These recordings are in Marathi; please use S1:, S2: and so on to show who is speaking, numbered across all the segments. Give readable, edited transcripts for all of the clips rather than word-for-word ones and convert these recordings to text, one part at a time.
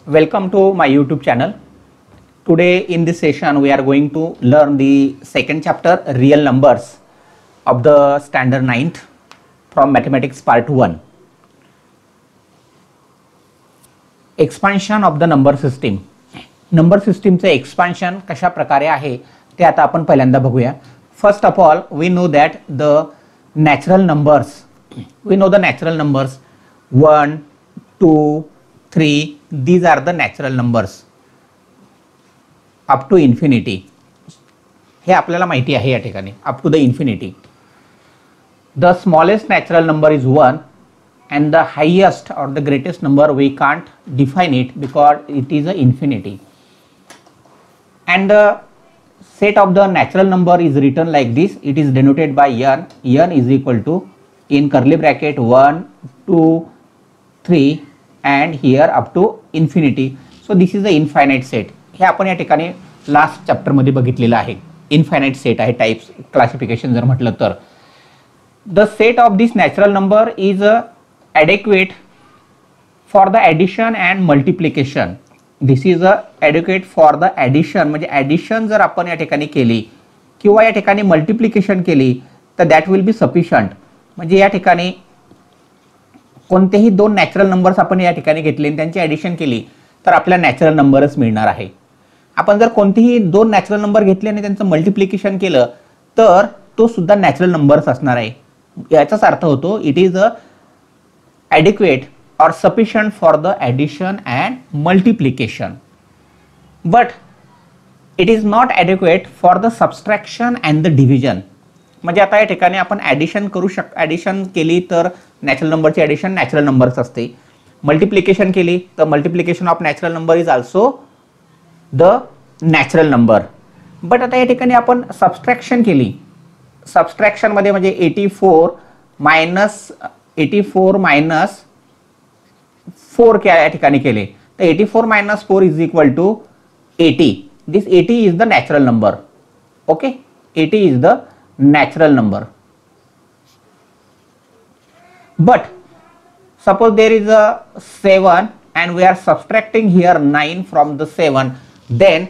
S1: Welcome to my YouTube channel. Today in this session we are going to learn the second chapter, real numbers of the standard 9th from mathematics part 1. Expansion of the number system. Number system चे expansion कशा प्रकारे आहे ते आता आपण पहिल्यांदा बघूया. First of all, we know that the natural numbers. We know the natural numbers 1, 2, 3. These are the natural numbers up to infinity. हे आपल्याला माहिती आहे या ठिकाणी up to the infinity. The smallest natural number is 1 and the highest or the greatest number we can't define it because it is a infinity. And the set of the natural number is written like this. It is denoted by n. N is equal to in curly bracket 1, 2, 3 and here up to infinity. So this is the infinite set. हे आपण या ठिकाणी लास्ट चॅप्टर मध्ये बघितलेलं आहे. इनफायनाइट सेट आहे टाइप्स क्लासिफिकेशन जर म्हटलं तर the set of this natural number is adequate for the addition and multiplication. This is adequate for the addition. म्हणजे addition जर आपण या ठिकाणी केली किंवा या ठिकाणी multiplication केली तर that will be sufficient. म्हणजे या ठिकाणी कोणतेही दोन नॅचरल नंबर्स आपण या ठिकाणी घेतले आणि त्यांची ॲडिशन केली तर आपल्याला नॅचरल नंबरच मिळणार आहे. आपण जर कोणतेही दोन नॅचरल नंबर घेतले आणि त्यांचं मल्टिप्लिकेशन केलं तर तो सुद्धा नॅचरल नंबर्स असणार आहे. याचाच अर्थ होतो it is adequate or sufficient for the addition and multiplication, but it is not adequate for the subtraction and the division. म्हणजे आता या ठिकाणी आपण ॲडिशन ॲडिशन केली तर नॅचरल नंबरची ॲडिशन नॅचरल नंबर्स असते. मल्टिप्लिकेशन केली तर multiplication of natural number is also the natural number. But आता या ठिकाणी आपण सबस्ट्रॅक्शन केली. सबस्ट्रॅक्शन मध्ये म्हणजे 84 मायनस 4 क्या या ठिकाणी केले तर 84 minus 4 is equal to 80. This 80 is the natural number. Okay, 80 is the natural number. But suppose there is a 7 and we are subtracting here 9 from the 7, then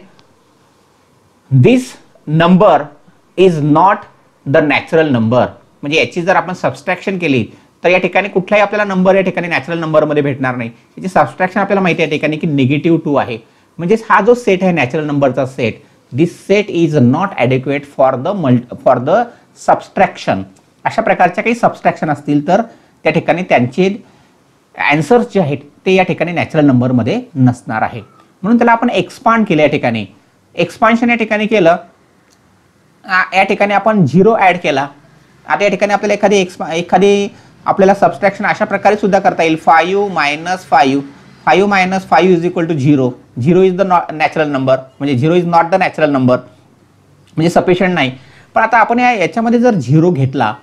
S1: this number is not the natural number. म्हणजे याची जर आपण सबस्ट्रॅक्शन केली तर या ठिकाणी कुठलाही आपल्याला नंबर या ठिकाणी नॅचरल नंबर मध्ये भेटणार नाही. याची सबस्ट्रॅक्शन आपल्याला माहिती आहे या ठिकाणी की -2 आहे. म्हणजे हा जो सेट आहे नॅचरल नंबरचा set, this set is not adequate for the subtraction. अशा प्रकारच्या काही सबस्ट्रॅक्शन असतील तर त्या ठिकाणी त्यांचे आन्सर्स जे आहेत ते या ठिकाणी नॅचरल नंबर मध्ये नसणार आहे. म्हणून त्याला आपण एक्सपांड केलं. या ठिकाणी एक्सपान्शन या ठिकाणी केलं. या ठिकाणी आपण 0 ऍड केला. आता या ठिकाणी आपल्याला एखादी आपल्याला सबस्ट्रॅक्शन अशा प्रकारे सुद्धा करता येईल. 5 minus 5 is equal to 0. 0 is the natural number. म्हणजे 0 is not the natural number म्हणजे सफिशियंट नाही. पण आता आपण याच्यामध्ये जर 0 घेतला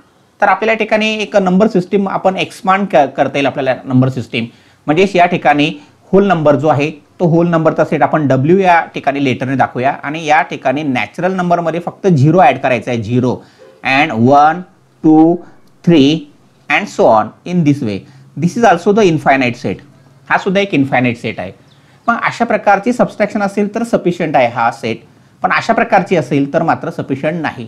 S1: तर आपल्याला या ठिकाणी एक नंबर सिस्टीम आपण एक्सपांड करता येईल आपल्याला नंबर सिस्टीम. म्हणजे या ठिकाणी होल नंबर जो आहे तो होल नंबरचा सेट आपण W या ठिकाणी लेटरने दाखवूया आणि या ठिकाणी नॅचरल नंबर मध्ये फक्त 0 ऍड करायचा आहे. 0 and 1, 2, 3 and so on in this way. This is also the infinite set. हा सुद्धा एक इनफायनाइट सेट आहे. पण अशा प्रकारची सबस्ट्रॅक्शन असेल तर सफिशियंट आहे हा सेट. पण अशा प्रकारची असेल तर मात्र सफिशियंट नाही.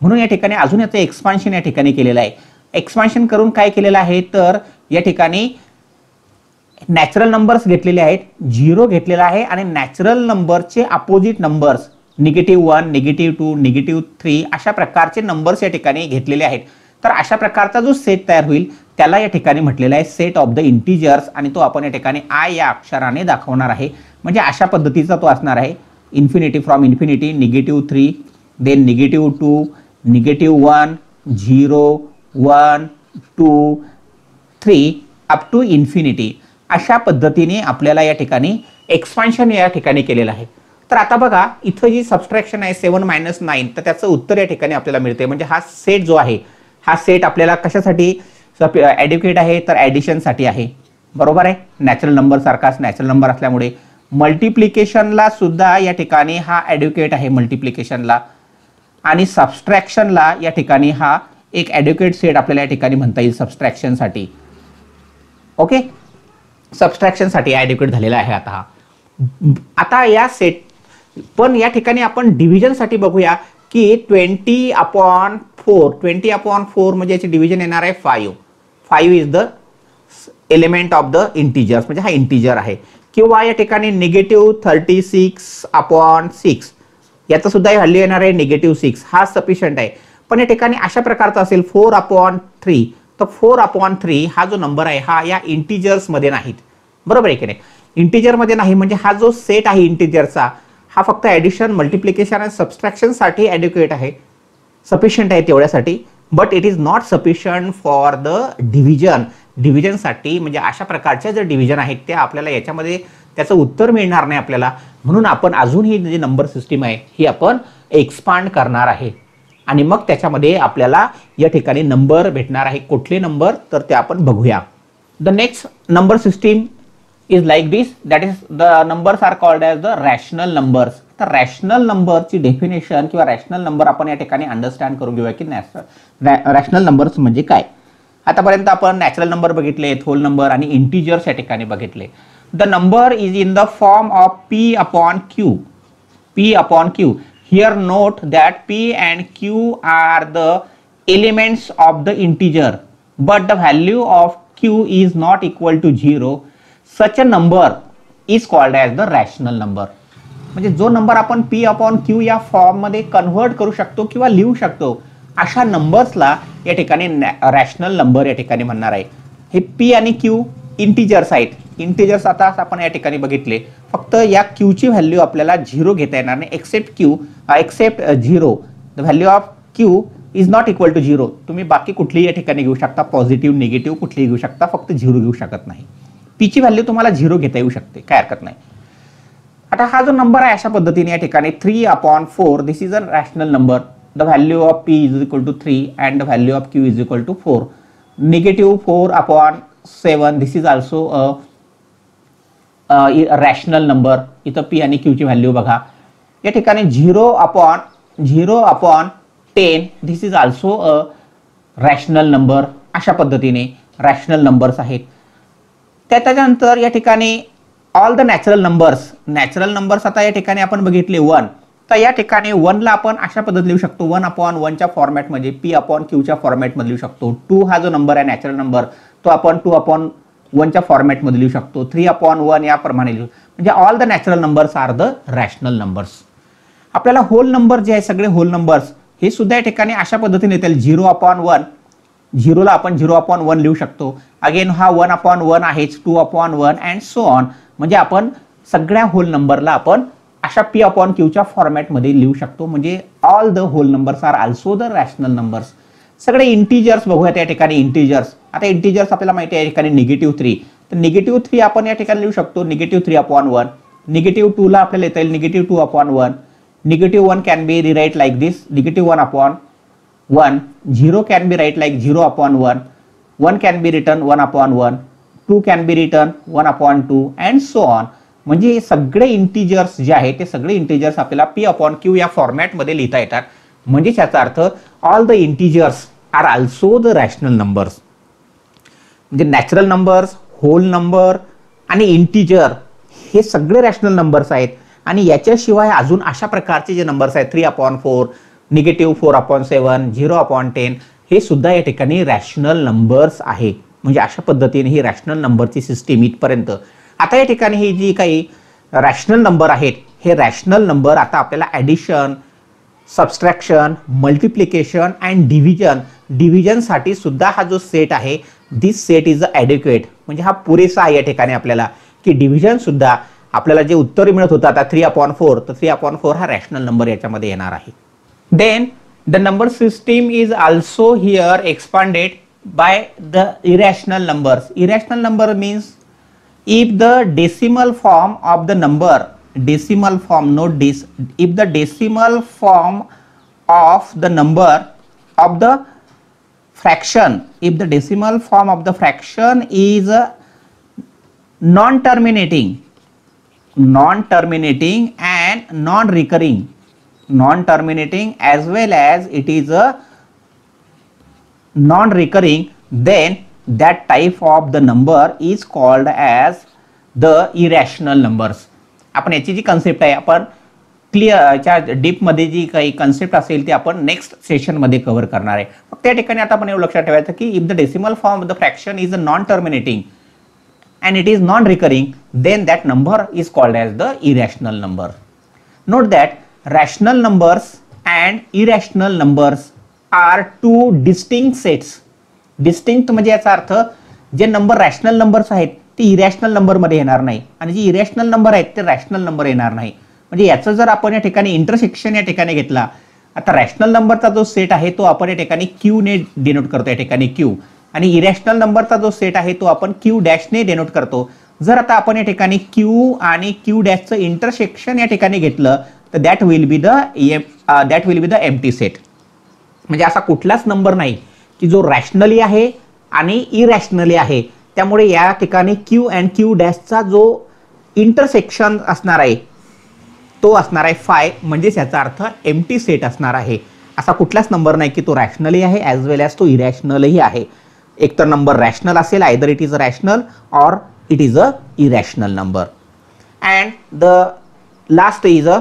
S1: म्हणून या ठिकाणी अजून याचं एक्सपान्शन या ठिकाणी केलेलं आहे. एक्सपान्शन करून काय केलेलं आहे तर या ठिकाणी नॅचरल नंबर्स घेतलेले आहेत, 0 घेतलेला आहे आणि नॅचरल नंबरचे अपोजिट नंबर्स -1, -2, -3 अशा प्रकारचे नंबर्स या ठिकाणी घेतलेले आहेत. तर अशा प्रकारचा जो सेट तयार होईल त्याला या ठिकाणी म्हटलेला आहे सेट ऑफ द इंटिजर्स आणि तो आपण या ठिकाणी आय या अक्षराने दाखवणार आहे. म्हणजे अशा पद्धतीचा तो असणार आहे. Infinity from infinity, -3, then -2, -1, 0, 1, 2, 3 up to infinity. अशा पद्धतीने आपल्याला या ठिकाणी एक्सपान्शन या ठिकाणी केलेलं आहे. तर आता बघा इथं जी सबस्ट्रॅक्शन आहे 7 मायनस 9 तर त्याचं उत्तर या ठिकाणी आपल्याला मिळते. म्हणजे हा सेट जो आहे हा सेट आपल्याला कशासाठी ॲडिक्वेट आहे तर ॲडिशनसाठी आहे. बरोबर आहे. नॅचरल नंबर सारखाच नॅचरल नंबर असल्यामुळे मल्टिप्लिकेशनला सुद्धा या ठिकाणी हा ॲडिक्वेट आहे मल्टिप्लिकेशनला आणि सबस्ट्रॅक्शनला या ठिकाणी हा एक ॲडिक्वेट सेट आपल्याला या ठिकाणी म्हणता येईल सबस्ट्रॅक्शनसाठी. ओके, सबस्ट्रॅक्शनसाठी ॲडिक्वेट झालेला आहे आता हा. आता या सेट पण या ठिकाणी आपण डिव्हिजन साठी बघूया की 20/4 म्हणजे याचे डिव्हिजन येणार आहे 5 is the element of the integers, म्हणजे हा इंटिजर आहे. किंवा या ठिकाणी -36/6 याचा सुद्धा व्हॅल्यू येणार आहे -6, हा सफिशियंट आहे. पण या ठिकाणी अशा प्रकारचा असेल 4/3, तर 4/3 हा जो नंबर आहे हा या इंटिजर्स मध्ये नाहीत, बरोबर आहे की नाही. इंटिजर मध्ये नाही म्हणजे हा जो सेट आहे इंटिजरचा हा फक्त ऍडिशन, मल्टिप्लिकेशन आणि सबस्ट्रॅक्शन साठी ॲडिक्वेट आहे, सफिशियंट आहे तेवढ्यासाठी. But it is not sufficient for the division. डिव्हिजनसाठी म्हणजे अशा प्रकारच्या जर डिव्हिजन आहेत त्या आपल्याला याच्यामध्ये त्याचं उत्तर मिळणार नाही आपल्याला. म्हणून आपण अजून ही जी नंबर सिस्टीम आहे ही आपण एक्सपांड करणार आहे आणि मग त्याच्यामध्ये आपल्याला या ठिकाणी नंबर भेटणार आहे. कुठले नंबर तर ते आपण बघूया. The next number system is like this, that is the numbers are called as the rational numbers. तर रॅशनल नंबरची डेफिनेशन किंवा रॅशनल नंबर आपण या ठिकाणी अंडरस्टँड करून घेऊया की रॅशनल नंबर्स म्हणजे काय. आतापर्यंत आपण नॅचरल नंबर बघितले, होल नंबर आणि इंटिजर्स या ठिकाणी बघितले. The number is in the form of P/Q. P/Q. Here note that P and Q are the elements of the integer, but the value of Q is not equal to 0. Such a number is called as the rational number. म्हणजे जो नंबर आपण P/Q या फॉर्म मध्ये कन्व्हर्ट करू शकतो किंवा लिहू शकतो अशा नंबर्सला या ठिकाणी रॅशनल नंबर या ठिकाणी म्हणणार आहे. हे P आणि Q इंटिजर्स आहेत. इंटिजर्स आता आपण या ठिकाणी बघितले, फक्त या Q ची व्हॅल्यू आपल्याला 0 घेता येणार नाही except 0. The value of Q is not equal to 0. तुम्ही बाकी कुठलीही या ठिकाणी घेऊ शकता, पॉझिटिव्ह निगेटिव्ह कुठलीही घेऊ शकता, फक्त 0 घेऊ शकत नाही. P ची व्हॅल्यू तुम्हाला 0 घेता येऊ शकते, काय हरकत नाही. आता हा जो नंबर आहे अशा पद्धतीने या ठिकाणी 3/4 this is a rational number. The value of P is equal to 3 and the value of Q is equal to 4. -4/7 this is also rational number. इथं P आणि Q ची व्हॅल्यू बघा. या ठिकाणी 0/10 this is also a rational number. अशा पद्धतीने रॅशनल नंबर्स आहेत. त्याच्यानंतर या ठिकाणी ऑल द नॅचरल नंबर्स आता या ठिकाणी आपण बघितले 1. तर या ठिकाणी 1 ला आपण अशा पद्धतीने लिहू शकतो 1/1 च्या फॉर्मॅट मध्ये, P/Q च्या फॉर्मॅट मध्ये लिहू शकतो. 2 हा जो नंबर आहे नॅचरल नंबर तो आपण 2/1 च्या फॉर्मॅट मध्ये लिहू शकतो. 3/1 याप्रमाणे लिहू, म्हणजे all the natural numbers are the rational numbers. आपल्याला होल नंबर जे आहे सगळे होल नंबर्स हे सुद्धा या ठिकाणी अशा पद्धतीने येतील. 0/1 0 ला आपण 0/1 लिहू शकतो. अगेन हा 1/1 आहेच, 2/1 अँड सो ऑन. म्हणजे आपण सगळ्या होल नंबरला आपण अशा P/Q च्या फॉर्मॅट मध्ये लिहू शकतो. म्हणजे all the whole numbers are also the rational numbers. सगळे इंटिजर्स बघूया त्या ठिकाणी. इंटिजर्स आता इंटिजर्स आपल्याला माहिती आहे या ठिकाणी -3. तर -3 आपण या ठिकाणी लिहू शकतो -3/1. -2 ला आपल्याला येता येईल -2/1. -1 can be rewrite like this -1/1. 0 can be write like 0/1. 1 can be written 1/1. 2 can be written 1/2 and so on. म्हणजे सगळे इंटिजर्स जे आहेत ते सगळे इंटिजर्स आपल्याला P/Q या फॉर्मॅट मध्ये लिहिता येतात. म्हणजे याचा अर्थ all the integers are also the rational numbers. म्हणजे नॅचरल नंबर्स, होल नंबर आणि इंटिजर हे सगळे रॅशनल नंबर्स आहेत. आणि याच्याशिवाय अजून अशा प्रकारचे जे नंबर्स आहेत 3/4, -4/7, 0/10 हे सुद्धा या ठिकाणी रॅशनल नंबर्स आहे. म्हणजे अशा पद्धतीने ही रॅशनल नंबरची सिस्टीम इथपर्यंत. आता या ठिकाणी ही जी काही रॅशनल नंबर आहेत हे रॅशनल नंबर आता आपल्याला addition, subtraction, multiplication and division साठी सुद्धा हा जो सेट आहे दिस सेट इज ॲडिक्वेट. म्हणजे हा पुरेसा आहे या ठिकाणी आपल्याला की डिव्हिजन सुद्धा आपल्याला जे उत्तर मिळत होतं आता 3/4 तर 3/4 हा रॅशनल नंबर याच्यामध्ये येणार आहे. Then the number system is also here expanded by the irrational numbers. Irrational number means if the decimal form of the number, decimal form, not this, if the decimal form of the number of the fraction, if the decimal form of the fraction is non-terminating and non-terminating as well as it is a non-recurring, then that type of the number is called as the irrational numbers. आपण याची जी कन्सेप्ट आहे आपण क्लिअरच्या डीपमध्ये जी काही कन्सेप्ट असेल ती आपण नेक्स्ट सेशनमध्ये कव्हर करणार आहे. फक्त त्या ठिकाणी आता आपण एवढं लक्षात ठेवायचं की if the decimal form of the fraction is a non terminating and it is non-recurring, then that number is called as the irrational number. Note that rational numbers and irrational numbers are two distinct sets. Distinct म्हणजे याचा अर्थ जे नंबर रॅशनल नंबर्स आहेत ते इरॅशनल नंबर मध्ये येणार नाही आणि जे इरॅशनल नंबर आहेत ते रॅशनल नंबर येणार नाही. म्हणजे याचं जर आपण या ठिकाणी इंटरसेक्शन या ठिकाणी घेतला, आता रॅशनल नंबरचा जो सेट आहे तो आपण या ठिकाणी क्यू ने डिनोट करतो, या ठिकाणी क्यू, आणि इरॅशनल नंबरचा जो सेट आहे तो आपण क्यू डॅशने डिनोट करतो. जर आता आपण या ठिकाणी क्यू आणि क्यू डॅशचं इंटरसेक्शन या ठिकाणी घेतलं तर that will be the empty set. म्हणजे असा कुठलाच नंबर नाही की जो रॅशनली आहे आणि इरॅशनली आहे. त्यामुळे या ठिकाणी क्यू अँड क्यू डॅशचा जो इंटरसेक्शन असणार आहे तो असणार आहे फाय, म्हणजेच याचा अर्थ एम्प्टी सेट असणार आहे. असा कुठलाच नंबर नाही की तो रॅशनली आहे ॲज वेल ॲज तो इरॅशनलही आहे. एक तर नंबर रॅशनल असेल, either it is a rational or it is a irrational number. And the last is a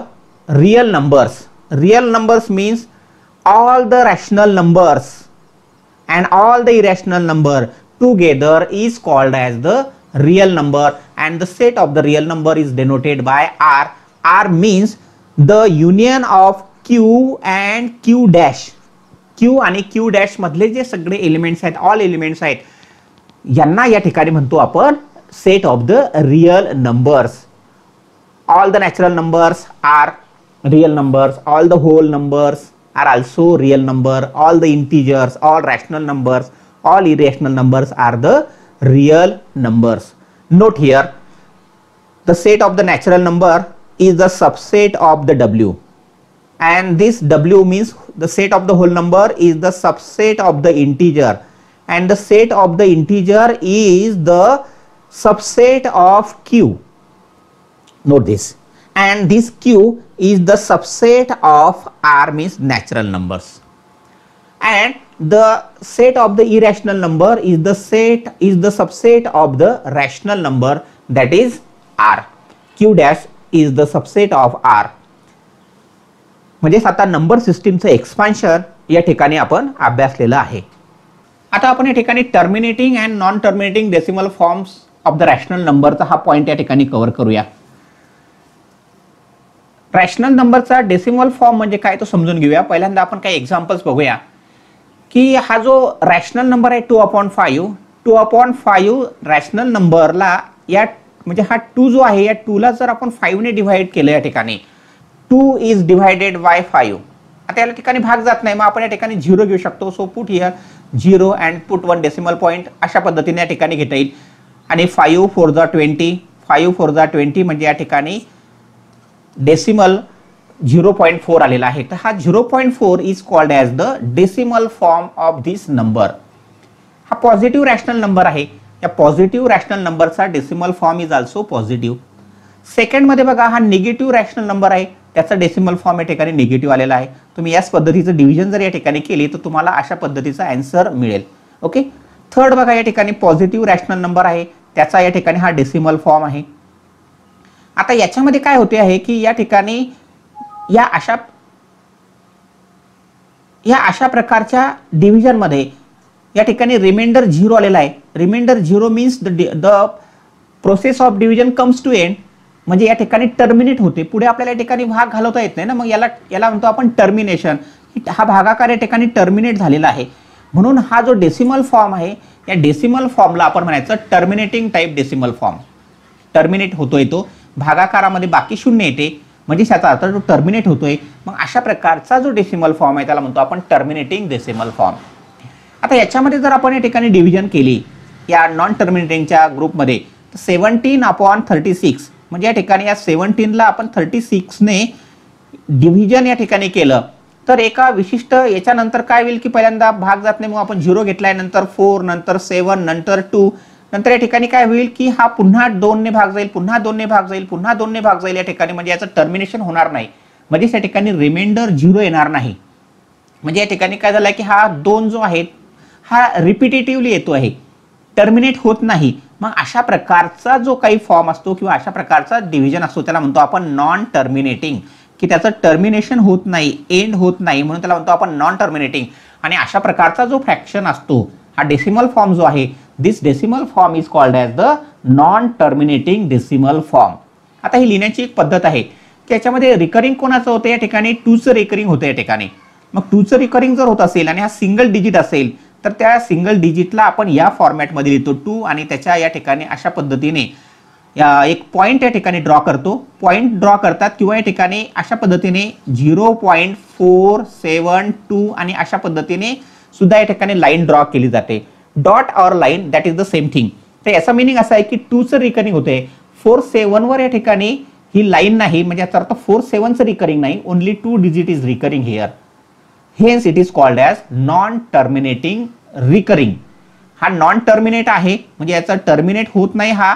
S1: real numbers. Real numbers means all the rational numbers and all the irrational number together is called as the real number, and the set of the real number is denoted by R. R means the union of Q and Q dash. Q आणि Q dash मधले जे सगळे एलिमेंट्स आहेत, ऑल एलिमेंट्स आहेत, यांना या ठिकाणी म्हणतो आपण set of the real numbers. All the natural numbers are real numbers, all the whole numbers are also real number, all the integers, all rational numbers, all irrational numbers are the real numbers. Note here, the set of the natural number is the subset of the W, and this W means the set of the whole number is the subset of the integer, and the set of the integer is the subset of Q. Note this. And this Q is the subset of R means natural numbers, and the set of the irrational number is the subset of the rational number, that is R. Q dash is the subset of R. म्हणजे आता नंबर सिस्टीमचं एक्सपान्शन या ठिकाणी आपण अभ्यासलेलं आहे. आता आपण या ठिकाणी terminating and non terminating decimal forms of the rational नंबरचा हा पॉइंट या ठिकाणी कव्हर करूया. रॅशनल नंबरचा डेसिमल फॉर्म म्हणजे काय तो समजून घेऊया. पहिल्यांदा आपण काही एक्झाम्पल्स बघूया की हा जो रॅशनल नंबर आहे 2/5 रॅशनल नंबरला या म्हणजे हा 2 जो आहे या 2 ला जर आपण 5 ने डिवाइड केलं, या ठिकाणी 2 इज डिवाइडेड बाय 5. आता या ठिकाणी भाग जात नाही, मग आपण या ठिकाणी 0 घेऊ शकतो. So put here 0 and put 1 decimal point अशा पद्धतीने या ठिकाणी घेता येईल. आणि 5 4 जा 20, 5 4 जा 20 म्हणजे या ठिकाणी डेसिमल 0.4 आलेला आहे. तर हा 0.4 is called as the decimal form of this number. हा पॉझिटिव्ह रॅशनल नंबर आहे. या पॉझिटिव्ह रॅशनल नंबरचा decimal form is also positive. Second मध्ये बघा, हा निगेटिव्ह रॅशनल नंबर आहे, त्याचा डेसिमल फॉर्म या ठिकाणी निगेटिव्ह आलेला आहे. तुम्ही याच पद्धतीचं डिव्हिजन जर या ठिकाणी केली तर तुम्हाला अशा पद्धतीचा आन्सर मिळेल. ओके. थर्ड बघा, या ठिकाणी पॉझिटिव्ह रॅशनल नंबर आहे, त्याचा या ठिकाणी हा डेसिमल फॉर्म आहे. आता याच्यामध्ये काय होते आहे की या ठिकाणी या अशा प्रकारच्या डिव्हिजन मध्ये या ठिकाणी रिमाइंडर 0 आलेला आहे. Reminder 0 means the process of division comes to end, म्हणजे या ठिकाणी टर्मिनेट होते. पुढे आपल्याला या ठिकाणी भाग घालवता येत नाही ना, मग याला म्हणतो आपण टर्मिनेशन. हा भागाकार या ठिकाणी टर्मिनेट झालेला आहे. म्हणून हा जो डेसिमल फॉर्म आहे या डेसिमल फॉर्मला आपण म्हणायचं terminating type decimal form. Terminate होतोय तो, भागाकारामध्ये बाकी शून्य येते, म्हणजे त्याचा अर्थ तो टर्मिनेट होतोय. मग अशा प्रकारचा जो डेसिमल फॉर्म आहे त्याला म्हणतो आपण टर्मिनेटिंग डेसिमल फॉर्म. आता याच्यामध्ये जर आपण या ठिकाणी डिव्हिजन केली या नॉन टर्मिनेटिंगच्या ग्रुपमध्ये, तर 17/36 म्हणजे या ठिकाणी या 17 ला आपण 36 ने डिव्हिजन या ठिकाणी केलं तर एका विशिष्ट याच्यानंतर काय होईल की पहिल्यांदा भाग जात नाही, मग आपण 0 घेतलाय, नंतर 4, नंतर 7, नंतर 2, नंतर या ठिकाणी काय होईल की हा पुन्हा 2 ने भाग जाईल, पुन्हा 2 ने भाग जाईल, पुन्हा 2 ने भाग जाईल. या ठिकाणी म्हणजे याचं टर्मिनेशन होणार नाही, म्हणजे या ठिकाणी रिमाइंडर 0 येणार नाही. म्हणजे या ठिकाणी काय झालं की हा 2 जो आहे हा रिपिटेटिव्हली येतो आहे, टर्मिनेट होत नाही. मग अशा प्रकारचा जो काही फॉर्म असतो किंवा अशा प्रकारचा डिव्हिजन असतो त्याला म्हणतो आपण नॉन टर्मिनेटिंग, की त्याचं टर्मिनेशन होत नाही, एंड होत नाही, म्हणून त्याला म्हणतो आपण नॉन टर्मिनेटिंग. आणि अशा प्रकारचा जो फ्रॅक्शन असतो हा डेसिमल फॉर्म जो आहे, this decimal form is called as the non terminating decimal form. आता ही लिहिण्याची एक पद्धत आहे की याच्यामध्ये रिकरिंग कोणाचं होतं, या ठिकाणी 2चं रिकरिंग होतं या ठिकाणी. मग 2चं रिकरिंग जर होत असेल आणि हा सिंगल डिजिट असेल तर त्या सिंगल डिजिटला आपण या फॉर्मॅटमध्ये लिहितो 2 आणि त्याच्या या ठिकाणी अशा पद्धतीने एक पॉइंट या ठिकाणी ड्रॉ करतो. पॉइंट ड्रॉ करतात किंवा या ठिकाणी अशा पद्धतीने 0.472 आणि अशा पद्धतीने सुद्धा या ठिकाणी लाईन ड्रॉ केली जाते. डॉट और line that is the same thing. तर याचा मिनिंग असा आहे की 2चं रिकरिंग होते, 4-7 वर या ठिकाणी ही लाईन नाही, म्हणजे याचा अर्थ 4-7चं रिकरिंग नाही, only 2 digit is recurring here. Hence it is called as non terminating recurring. हा नॉन टर्मिनेट आहे, म्हणजे याचा टर्मिनेट होत नाही हा,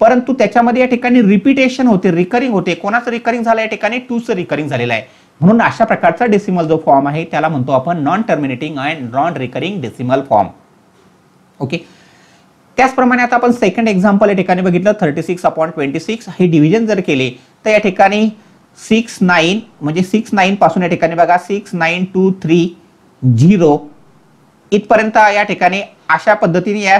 S1: परंतु त्याच्यामध्ये या ठिकाणी रिपिटेशन होते, रिकरिंग होते. कोणाचं रिकरिंग झालं या ठिकाणी, 2चं रिकरिंग झालेलं आहे. म्हणून अशा प्रकारचा डेसिमल जो फॉर्म आहे त्याला म्हणतो आपण non terminating and non recurring decimal form. Okay. त्याचप्रमाणे आता आपण सेकंड एक्झाम्पल या ठिकाणी बघितलं, 36/26. हे डिव्हिजन जर केले तर या ठिकाणी 6-9 म्हणजे 6-9 पासून या ठिकाणी बघा 6-9-2-3-0 इथपर्यंत या ठिकाणी अशा पद्धतीने या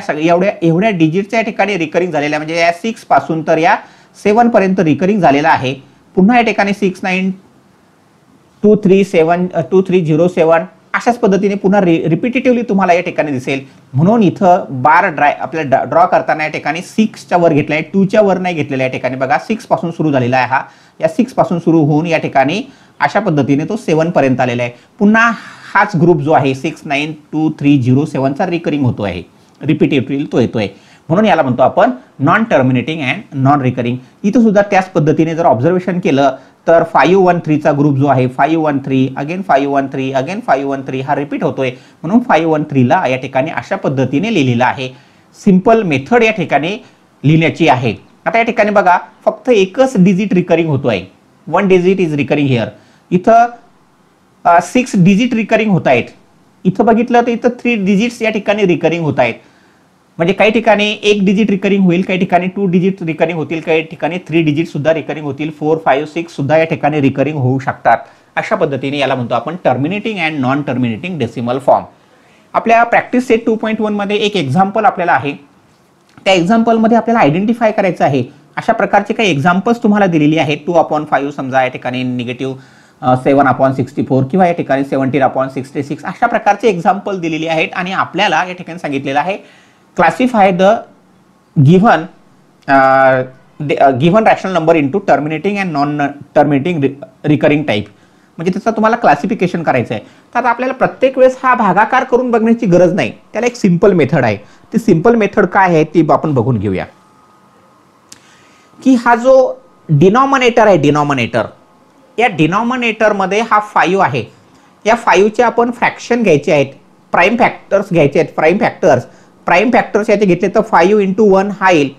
S1: एवढ्या डिजिटच्या या ठिकाणी रिकरिंग झालेल्या, म्हणजे या 6 पासून तर या 7 पर्यंत रिकरिंग झालेला आहे. पुन्हा या ठिकाणी 6-9-2-3-7 अशाच पद्धतीने पुन्हा रिपिटेटिव्हली तुम्हाला या ठिकाणी दिसेल. म्हणून इथं बार आपल्याला ड्रॉ करताना या ठिकाणी 6च्या वर घेतला आहे, 2च्या वर नाही घेतलेला. या ठिकाणी बघा 6 पासून सुरू झालेला आहे हा, या 6 पासून सुरू होऊन या ठिकाणी अशा पद्धतीने तो 7 पर्यंत आलेला आहे. पुन्हा हाच ग्रुप जो आहे 6-9-2-3-0-7चा रिकरिंग होतो आहे, रिपिटेटिव्हली तो येतोय. म्हणून याला म्हणतो आपण non terminating and non recurring. इथं सुद्धा त्याच पद्धतीने जर ऑब्झर्वेशन केलं तर 5-1-3चा ग्रुप जो आहे 5-1-3 अगेन 5-1-3 अगेन 5-1-3 हा रिपीट होतोय. म्हणून 5-1-3ला या ठिकाणी अशा पद्धतीने लिहिलेला आहे. सिंपल मेथड या ठिकाणी लिहिण्याची आहे. आता या ठिकाणी बघा फक्त एकच डिजिट रिकरिंग होतोय, 1 डिजिट इज रिकरिंग हिअर. इथं 6 डिजिट रिकरिंग होत आहेत. इथं बघितलं तर इथं 3 डिजिट्स या ठिकाणी रिकरिंग होत आहेत. म्हणजे काही ठिकाणी 1 डिजिट रिकरिंग होईल, काही ठिकाणी 2 डिजिट रिकरिंग होतील, काही ठिकाणी 3 डिजिट सुद्धा रिकरिंग होतील, 4, 5, 6 सुद्धा या ठिकाणी रिकरिंग होऊ शकतात. अशा पद्धतीने याला म्हणतो आपण terminating and non terminating decimal form. आपल्या प्रॅक्टिस सेट 2.1 मध्ये एक एक्झाम्पल आपल्याला आहे. त्या एक्झाम्पलमध्ये आपल्याला आयडेंटिफाय करायचं आहे. अशा प्रकारचे काही एक्झाम्पल्स तुम्हाला दिलेली आहेत. 2/5 समजा, या ठिकाणी -7/64 किंवा या ठिकाणी 17/66 अशा प्रकारचे एक्झाम्पल दिलेले आहेत. आणि आपल्याला या ठिकाणी सांगितलेलं आहे classify the given rational number into terminating and non terminating recurring type. म्हणजे त्याचं तुम्हाला क्लासिफिकेशन करायचं आहे. तर आता आपल्याला प्रत्येक वेळेस हा भागाकार करून बघण्याची गरज नाही, त्याला एक सिंपल मेथड आहे. ती सिंपल मेथड काय आहे ती आपण बघून घेऊया. की हा जो डिनॉमिनेटर आहे, डिनॉमिनेटर, या डिनॉमिनेटर मध्ये हा 5 आहे. या 5चे आपण फ्रॅक्शन घ्यायचे आहेत, प्राईम फॅक्टर्स घ्यायचे आहेत. प्राईम फॅक्टर्स याचे घेतले तर 5 × 1 हा येईल,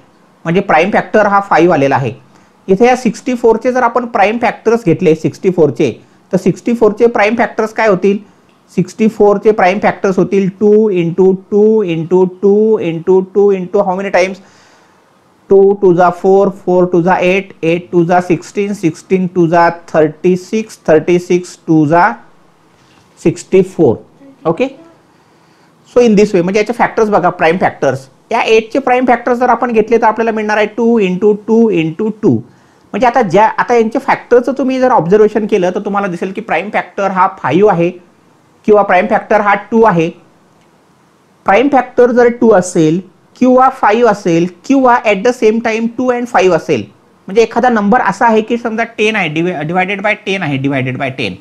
S1: म्हणजे प्राईम फॅक्टर हा 5 आलेला आहे. इथे या 64चे जर आपण प्राईम फॅक्टर्स घेतले 64चे, तर 64चे प्राईम फॅक्टर्स काय होतील, 64चे प्राईम फॅक्टर्स होतील 2 × 2 × 2 × 2 × how many times, 2 × 4, 4 × 8, 8 × 16, 16 × 36, 36 × 64. Okay. So in this वे, म्हणजे याचे फॅक्टर्स बघा, प्राईम फॅक्टर्स. या 8चे प्राईम फॅक्टर्स जर आपण घेतले तर आपल्याला मिळणार आहे 2 × 2 × 2. म्हणजे आता यांचे फॅक्टरचं तुम्ही जर ऑब्झर्वेशन केलं तर तुम्हाला दिसेल की प्राईम फॅक्टर हा 5 आहे किंवा प्राईम फॅक्टर हा 2 आहे. प्राईम फॅक्टर जर 2 असेल किंवा 5 असेल किंवा at the same time 2 and 5 असेल, म्हणजे एखादा नंबर असा आहे की समजा 10 आहे, डिवायडेड बाय 10 आहे, डिवायडेड बाय 10.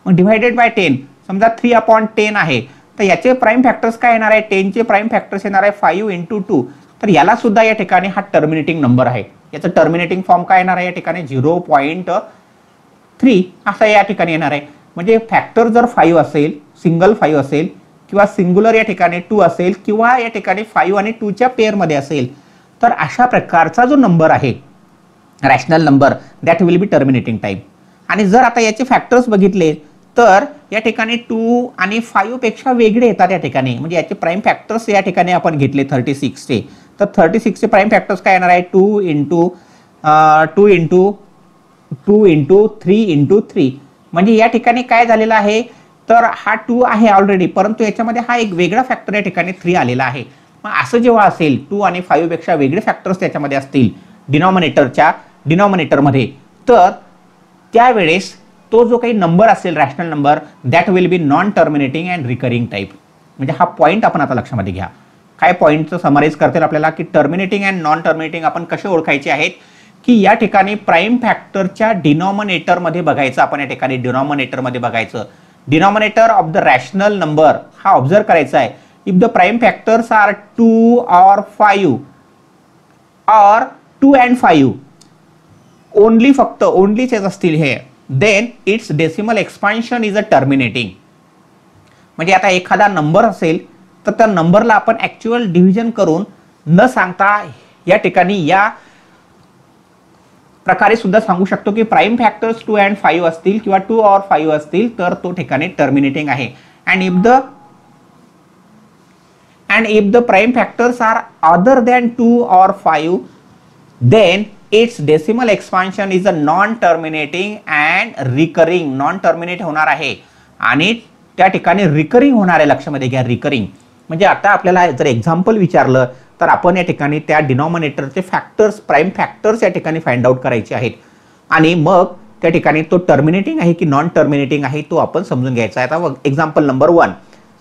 S1: मग डिवायडेड बाय 10 समजा 3/10 आहे, तर याचे प्राईम फॅक्टर्स काय येणार आहे, 10चे प्राईम फॅक्टर्स येणार आहे 5 × 2. तर याला सुद्धा या ठिकाणी हा टर्मिनेटिंग नंबर आहे. याचं टर्मिनेटिंग फॉर्म काय येणार आहे या ठिकाणी 0.3 असा या ठिकाणी येणार आहे. म्हणजे फॅक्टर जर 5 असेल, सिंगल 5 असेल किंवा सिंग्युलर या ठिकाणी 2 असेल किंवा या ठिकाणी 5 आणि 2च्या पेअरमध्ये असेल, तर अशा प्रकारचा जो नंबर आहे rational number, that will B terminating type. आणि जर आता याचे फॅक्टर्स बघितले तर या ठिकाणी 2 आणि 5 पेक्षा वेगळे येतात या ठिकाणी. म्हणजे याचे प्राईम फॅक्टर्स या ठिकाणी आपण घेतले 36चे, तर 36चे प्राईम फॅक्टर्स काय येणार आहे 2 इंटू 2 इंटू 2 इंटू 3 इंटू 3. म्हणजे या ठिकाणी काय झालेलं आहे तर हा 2 आहे ऑलरेडी, परंतु याच्यामध्ये हा एक वेगळा फॅक्टर या ठिकाणी 3 आलेला आहे. मग असं जेव्हा असेल 2 आणि 5 पेक्षा वेगळे फॅक्टर्स त्याच्यामध्ये असतील डिनॉमिनेटरमध्ये, तर त्यावेळेस तो जो काही नंबर असेल rational number that will B non terminating and recurring type. म्हणजे हा पॉईंट आपण आता लक्षामध्ये घ्या. काय पॉईंटचं समराईज करतील आपल्याला की टर्मिनेटिंग अँड नॉन टर्मिनेटिंग आपण कसे ओळखायचे आहेत की या ठिकाणी प्राईम फॅक्टरच्या डिनॉमिनेटरमध्ये बघायचं. आपण या ठिकाणी डिनॉमिनेटरमध्ये बघायचं. Denominator of the rational number हा ऑब्झर्व करायचा आहे. If the prime factors are 2 or 5 or 2 and 5 only, फक्त ओनलीच असतील हे, then its decimal expansion is a terminating. म्हणजे आता एखादा नंबर असेल तर त्या नंबरला आपण ऍक्च्युअल डिव्हिजन करून न सांगता या ठिकाणी या प्रकारे सुद्धा सांगू शकतो की प्राईम फॅक्टर्स 2 and 5 असतील किंवा 2 or 5 असतील तर तो ठिकाणी टर्मिनेटिंग आहे. And if the prime factors are other than 2 or 5 then its decimal expansion is a non terminating and recurring. Non terminate होणार आहे आणि त्या ठिकाणी रिकरिंग होणार आहे. लक्षामध्ये घ्या, रिकरिंग. म्हणजे आता आपल्याला जर एक्झाम्पल विचारलं तर आपण या ठिकाणी त्या डिनॉमिनेटरचे फॅक्टर्स, प्राईम फॅक्टर्स या ठिकाणी फाइंड आउट करायचे आहेत आणि मग त्या ठिकाणी तो टर्मिनेटिंग आहे की नॉन टर्मिनेटिंग आहे तो आपण समजून घ्यायचा आहे. आता एक्झाम्पल नंबर 1,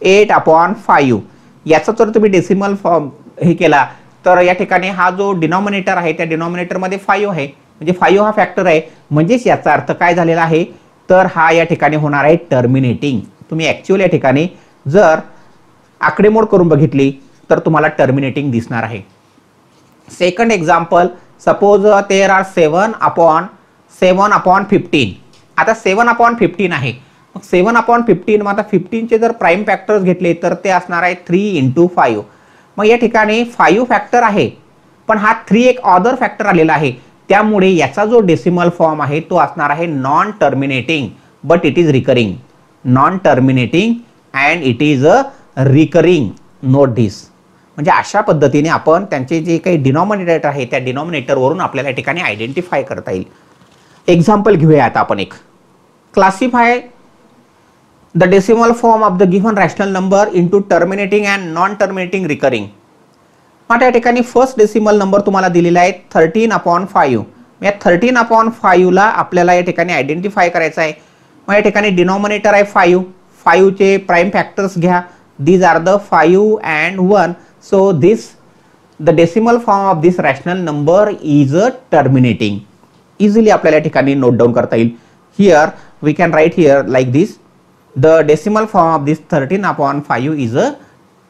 S1: 8/5. याचा जर तुम्ही डेसिमल फॉर्म हे केला तर या ठिकाणी हा जो डिनॉमिनेटर आहे त्या डिनॉमिनेटरमध्ये 5 आहे, म्हणजे 5 हा फॅक्टर आहे. म्हणजेच याचा अर्थ काय झालेला आहे तर हा या ठिकाणी होणार आहे टर्मिनेटिंग. तुम्ही ऍक्च्युअली या ठिकाणी जर आकडेमोड करून बघितली तर तुम्हाला टर्मिनेटिंग दिसणार आहे. Second example, suppose there are 7/15. आता 7/15 आहे. मग 7/15 मग आता 15चे जर प्राईम फॅक्टर्स घेतले तर ते असणार आहे 3 × 5. मग या ठिकाणी 5 फॅक्टर आहे पण हा 3 एक अदर फॅक्टर आलेला आहे, त्यामुळे याचा जो डेसिमल फॉर्म आहे तो असणार आहे non terminating but it is recurring. Non terminating and it is a recurring. Note this. म्हणजे अशा पद्धतीने आपण त्यांचे जे काही डिनॉमिनेटर आहे त्या डिनॉमिनेटरवरून आपल्याला या ठिकाणी आयडेंटिफाय करता येईल. एक्झाम्पल घेऊया आता आपण एक. Classify the decimal form of the given rational number into terminating and non terminating recurring. आता या ठिकाणी फर्स्ट डेसिमल नंबर तुम्हाला दिलेला आहे 13/5. या 13/5 ला आपल्याला या ठिकाणी आयडेंटिफाय करायचं आहे. मग या ठिकाणी डिनॉमिनेटर आहे 5. 5 चे प्राईम फॅक्टर्स घ्या. These are the 5 and 1. So the decimal form of this rational number is a terminating. Easily आपल्याला ठिकाणी नोट डाउन करता येईल. Here we can write here like this. The decimal form of this 13/5 is a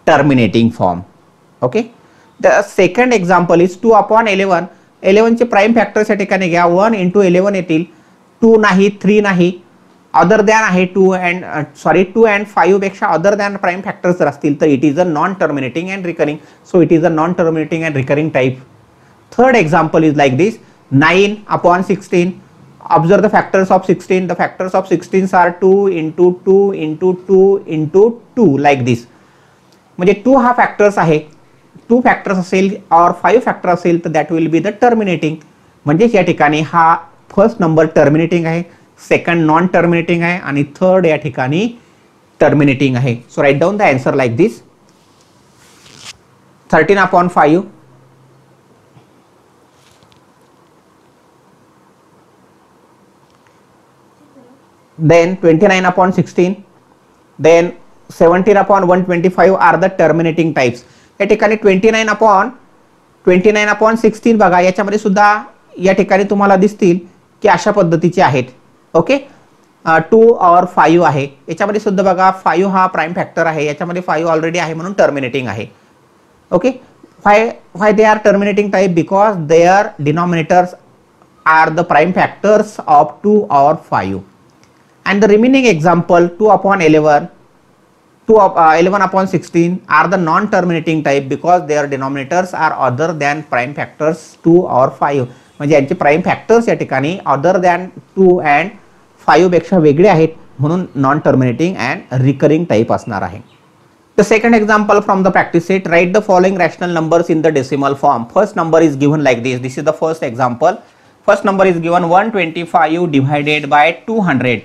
S1: terminating form. Okay. The second example is 2/11. 11 चे प्राईम फॅक्टर्स या ठिकाणी घ्या. 1 × 11 येतील. 2 नाही, 3 नाही, अदर दॅन आहे 2 and 5 पेक्षा अदर दॅन प्राईम फॅक्टर्स जर असतील तर it is a non terminating and recurring. So it is a non terminating and recurring type. Third example is like this. 9/16. Observe the factors of 16. The factors of 16 are 2 × 2 × 2 × 2 like this. म्हणजे 2 हा फॅक्टर्स आहे. 2 फॅक्टर्स असेल और 5 फॅक्टर असेल तर that will be the terminating. म्हणजे या ठिकाणी हा फर्स्ट नंबर टर्मिनेटिंग आहे, सेकंड नॉन टर्मिनेटिंग आहे आणि थर्ड या ठिकाणी टर्मिनेटिंग आहे. So right down the answer like this. 13/5 then 29/16 then 17/125 are the terminating types. या ठिकाणी 29/16 बघा, याच्यामध्ये सुद्धा या ठिकाणी तुम्हाला दिसतील की अशा पद्धतीचे आहेत. ओके. 2 और 5 आहे. याच्यामध्ये सुद्धा बघा 5 हा प्राईम फॅक्टर आहे, याच्यामध्ये 5 ऑलरेडी आहे म्हणून टर्मिनेटिंग आहे. Okay. why they are terminating type? Because their denominators are the prime factors of 2 or 5. And the remaining example 2/11, 11/16 are the non-terminating type because their denominators are other than prime factors 2 or 5. म्हणजे यांचे प्राईम फॅक्टर्स या ठिकाणी अदर दॅन 2 and 5 पेक्षा वेगळे आहेत म्हणून non terminating and recurring type असणार आहे. The second example from the practice set, write the following rational numbers in the decimal form. First number is given like this. This is the first example. First number is given 125 divided by 200.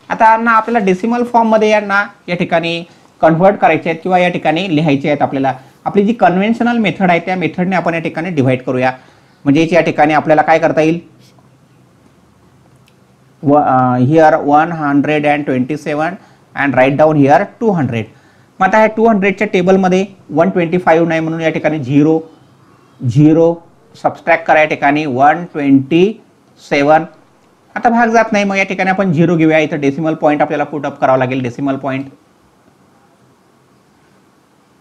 S1: आता यांना आपल्याला डेसिमल फॉर्म मध्ये यांना या ठिकाणी कन्वर्ट करायचे आहेत किंवा या ठिकाणी लिहायचे आहेत आपल्याला. आपली जी कन्व्हेन्शनल मेथड आहे त्या मेथडने आपण या ठिकाणी डिवाइड करूया. म्हणजे या ठिकाणी आपल्याला काय करता येईल, here 127 and write down here 200. मग आता ह्या 200 च्या टेबल मध्ये 125 नाही म्हणून या ठिकाणी 0 0 सबट्रॅक्ट करा, या ठिकाणी 127. आता भाग जात नाही, मग या ठिकाणी आपण 0 घेऊया. इथं डेसिमल पॉइंट आपल्याला पुट अप करावा लागेल, डेसिमल पॉइंट.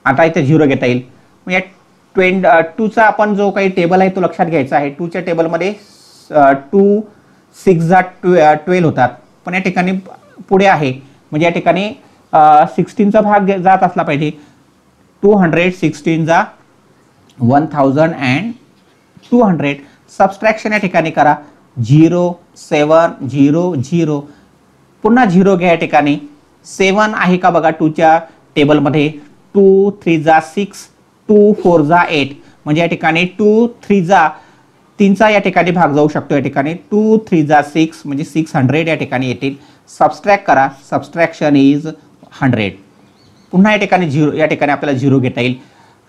S1: आता इथे 0 घेता येईल. मग या 2 चा आपण जो काही टेबल आहे तो लक्षात घ्यायचा आहे. 2 च्या टेबल मध्ये 2 6 जा 12 होतात, पण या ठिकाणी पुढे आहे म्हणजे या ठिकाणी 16 चा भाग जात असला पाहिजे. 216 जा 1000 and 200. सबट्रॅक्शन या ठिकाणी करा. 0 7 0 0 पुन्हा 0 घ्या. या ठिकाणी 7 आहे का बघा 2 च्या टेबल मध्ये. 2 3 जा 6 2 4 जा 8 म्हणजे या ठिकाणी 2 3 जा 3 चा या ठिकाणी भाग जाऊ शकतो. या ठिकाणी 2 3 जा 6 म्हणजे 600 या ठिकाणी येतील. सबट्रॅक्ट करा. Subtraction is 100. पुन्हा या ठिकाणी 0, या ठिकाणी आपल्याला 0 घेता येईल.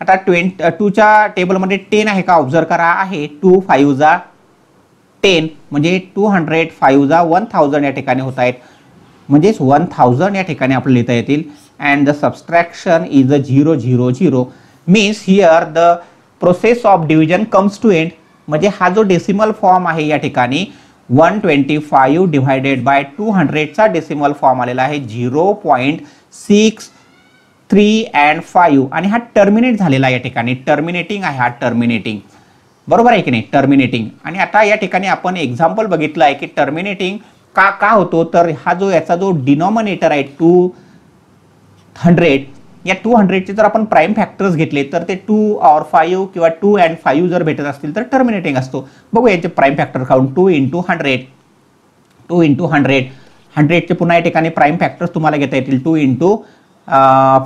S1: आता 2 च्या टेबल मध्ये 10 आहे का ऑब्झर्व करा. आहे. 2 5 जा 10 म्हणजे 200 5 जा 1000 या ठिकाणी होत आहेत, म्हणजे 1000 या ठिकाणी आपल्याला लिहिता येतील. And the subtraction is 0 0 0 means here the process of division comes to end. म्हणजे हा जो डेसिमल फॉर्म आहे या ठिकाणी 125 डिवाइडेड बाय 200 चा डेसिमल फॉर्म आलेला आहे 0.63 and 5 आणि हा टर्मिनेट झालेला आहे. या ठिकाणी टर्मिनेटिंग आहे, हा टर्मिनेटिंग, बरोबर आहे की नाही, टर्मिनेटिंग. आणि आता या ठिकाणी आपण एक्झाम्पल बघितलं आहे की टर्मिनेटिंग का होतो, तर हा जो याचा जो डिनॉमिनेटर आहे 200, या 200 चे जर आपण प्राइम फॅक्टर्स घेतले तर ते 2 और 5 किंवा 2 and 5 जर भेटत असतील तर टर्मिनेटिंग असतो. बघू याचे prime factor count. 2 into 100 2 into 100 100 चे पुन्हा या ठिकाणी प्राइम फॅक्टर्स तुम्हाला घेता येतील. 2 into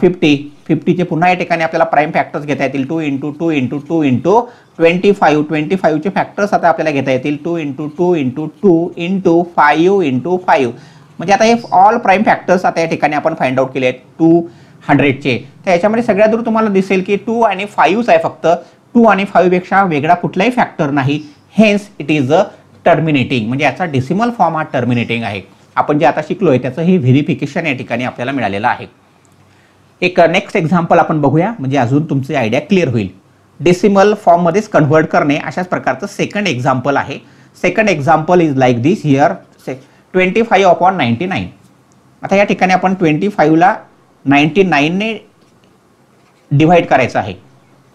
S1: 50 50 चे पुन्हा या ठिकाणी आपल्याला प्राइम फॅक्टर्स घेता येतील. 2 into 2 into 2 into 25 25 चे फॅक्टर्स आता आपल्याला घेता येतील. 2 into 2 into 2 into 5 into 5 म्हणजे आता हे ऑल प्राइम फॅक्टर्स आता या ठिकाणी आपण फाइंड आउट केले आहेत 200 चे. तर याच्यामध्ये सगळ्यात दूर तुम्हाला दिसेल की 2 आणि 5 आहे, फक्त 2 आणि 5 पेक्षा वेगळा कुठलाही फॅक्टर नाही. Hence it is a terminating. म्हणजे याचा डेसिमल फॉर्म हा टर्मिनेटिंग आहे. आपण जे आता शिकलोय त्याचं हे व्हेरिफिकेशन या ठिकाणी आपल्याला मिळालेलं आहे. एक नेक्स्ट एक्झाम्पल आपण बघूया म्हणजे अजून तुमची आयडिया क्लिअर होईल. डेसिमल फॉर्म मध्येच कन्वर्ट करणे अशाच प्रकारचं सेकंड एक्झाम्पल आहे. Second example is like this. Here 25/99. आता या ठिकाणी आपण 25 ला 99 ने डिवाइड करायचं आहे.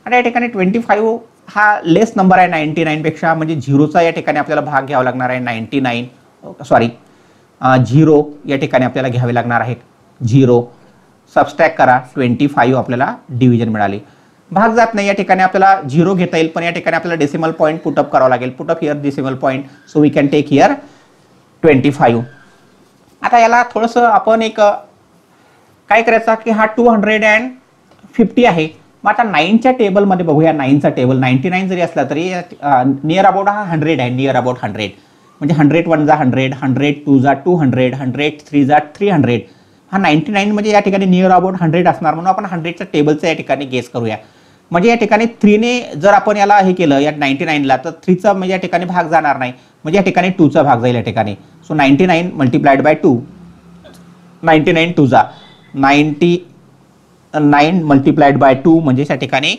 S1: आणि या ठिकाणी 25 हा लेस नंबर आहे 99 पेक्षा, म्हणजे 0चा या ठिकाणी आपल्याला भाग घ्यावा लागणार आहे. 0 या ठिकाणी आपल्याला घ्यावे लागणार आहेत. 0 सबट्रॅक्ट करा. 25 आपल्याला डिव्हिजन मिळाली. भाग जात नाही, या ठिकाणी आपल्याला 0 घेता येईल, पण या ठिकाणी आपल्याला डेसिमल पॉईंट पुटअप करावा लागेल. Put up here decimal point. So we can take here 25. आता याला थोडंसं आपण एक काय करायचं की हा 250 आहे. मग आता 9च्या टेबलमध्ये बघूया. 9चा टेबल 99 जरी असला तरी नियर अबाउट हा 100 आहे. नियर अबाउट 100 म्हणजे 100 1 जा 100 100 2 जा 200 100 3 जा 300. हा 99 म्हणजे या ठिकाणी नियर अबाउट 100 असणार, म्हणून आपण 100च्या टेबलचं या ठिकाणी गेस करूया. म्हणजे या ठिकाणी 3 ने जर आपण याला हे केलं या 99 ला तर 3चा म्हणजे या ठिकाणी भाग जाणार नाही, म्हणजे या ठिकाणी 2चा भाग जाईल या ठिकाणी. So 99 multiplied by 2. 99 2 जा 99 मल्टिप्लाइड बाय 2 म्हणजे या ठिकाणी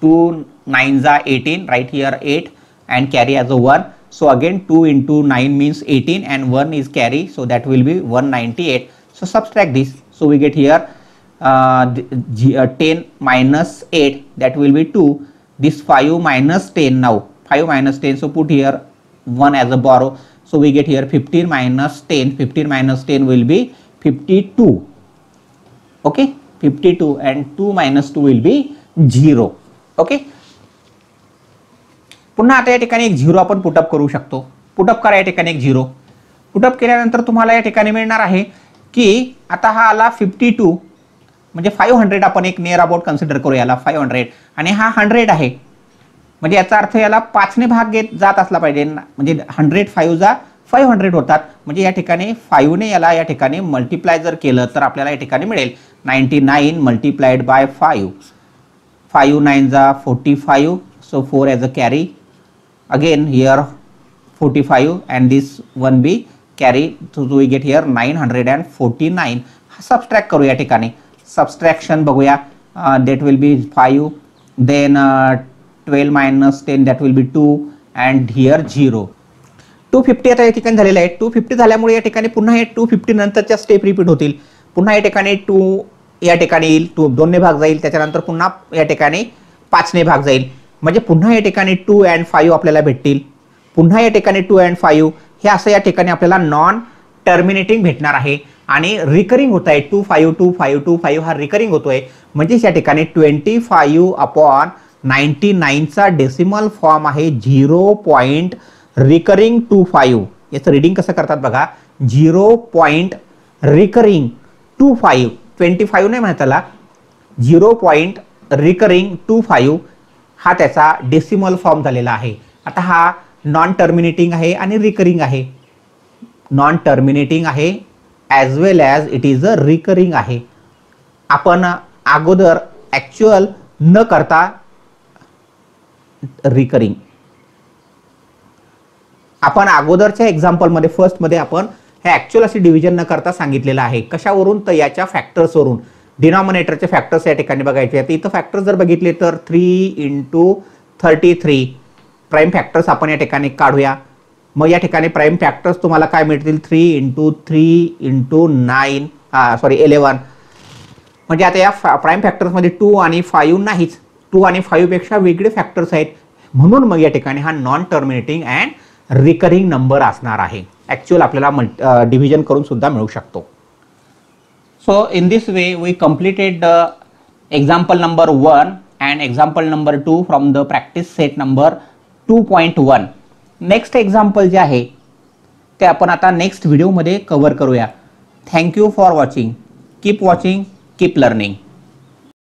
S1: 2 9 जा 18. Right here 8 and carry as a 1. So again 2 into 9 means 18 and 1 is carry, so that will be 198. So subtract this. So we get here 10 minus 8, that will be 2. This 5 minus 10 now. 5 minus 10, so put here 1 as a borrow. So we get here 15 minus 10. 15 minus 10 will be 52. Okay, 52 and 2 minus 2 will be 0. Okay. पुन्हा आता या ठिकाणी एक 0 आपण पुटअप करू शकतो. पुटअप करा या ठिकाणी एक 0. पुटअप केल्यानंतर तुम्हाला या ठिकाणी मिळणार आहे की आता हा आला 52 म्हणजे 500 आपण एक नियर अबाउट कन्सिडर करू याला 500 आणि हा 100 आहे म्हणजे याचा अर्थ याला 5 ने भाग घेत जात असला पाहिजे म्हणजे 100 5 जा 500 होतात म्हणजे या ठिकाणी 5 ने याला या ठिकाणी मल्टिप्लाय जर केलं तर आपल्याला या ठिकाणी मिळेल 99 मल्टिप्लाइड बाय 5 5 9 जा 45 so 4 as a carry again here 45 and this one be carry so we get here 949 subtract करू या ठिकाणी सबट्रॅक्शन बघूया that will be 5 then 12 minus 10 that will be 2 and here 0 250 आता या ठिकाणी झालेलं आहे 250 झाल्यामुळे या ठिकाणी पुन्हा हे 250 नंतरच्या स्टेप रिपीट होतील पुन्हा या ठिकाणी 2 या ठिकाणी येईल 2 ने भाग जाईल त्याच्यानंतर पुन्हा या ठिकाणी 5 ने भाग जाईल म्हणजे पुन्हा या ठिकाणी 2 and 5 आपल्याला भेटतील पुन्हा या ठिकाणी 2 and 5 हे असं या ठिकाणी आपल्याला नॉन टर्मिनेटिंग भेटणार आहे आणि रिकरिंग होत आहे 252525 हा रिकरिंग होतोय म्हणजे या ठिकाणी 25/99 चा डेसिमल फॉर्म आहे 0. रिकरिंग 25 याचं रीडिंग कसं करतात बघा 0. रिकरिंग 25 25 नाही म्हणत त्याला 0. रिकरिंग 25 हा त्याचा डेसिमल फॉर्म झालेला आहे आता हा नॉन टर्मिनेटिंग आहे आणि रिकरिंग आहे नॉन टर्मिनेटिंग आहे as well as it is a recurring आहे आपण अगोदर ॲक्च्युअल न करता रिकरिंग आपण अगोदरच्या एक्झाम्पलमध्ये फर्स्टमध्ये आपण हे ॲक्च्युअल अशी डिव्हिजन न करता सांगितलेलं आहे कशावरून तर याच्या फॅक्टर्सवरून डिनॉमिनेटरचे फॅक्टर्स या ठिकाणी बघायचे आहेत इथं फॅक्टर्स जर बघितले तर 3 × 33 प्राईम फॅक्टर्स आपण या ठिकाणी काढूया मग या ठिकाणी प्राईम फॅक्टर्स तुम्हाला काय मिळतील 3 × 3 × 9 11 म्हणजे आता या प्राईम फॅक्टर्समध्ये 2 आणि 5 नाहीच 2 आणि 5 पेक्षा वेगळे फॅक्टर्स आहेत म्हणून मग या ठिकाणी हा non terminating and recurring number असणार आहे ॲक्च्युअल आपल्याला डिव्हिजन करून सुद्धा मिळू शकतो so in this way we completed example number 1 and example number 2 from the practice set number 2.1 next example जे आहे ते आपण आता नेक्स्ट व्हिडिओमध्ये कव्हर करूया thank you for watching keep watching keep learning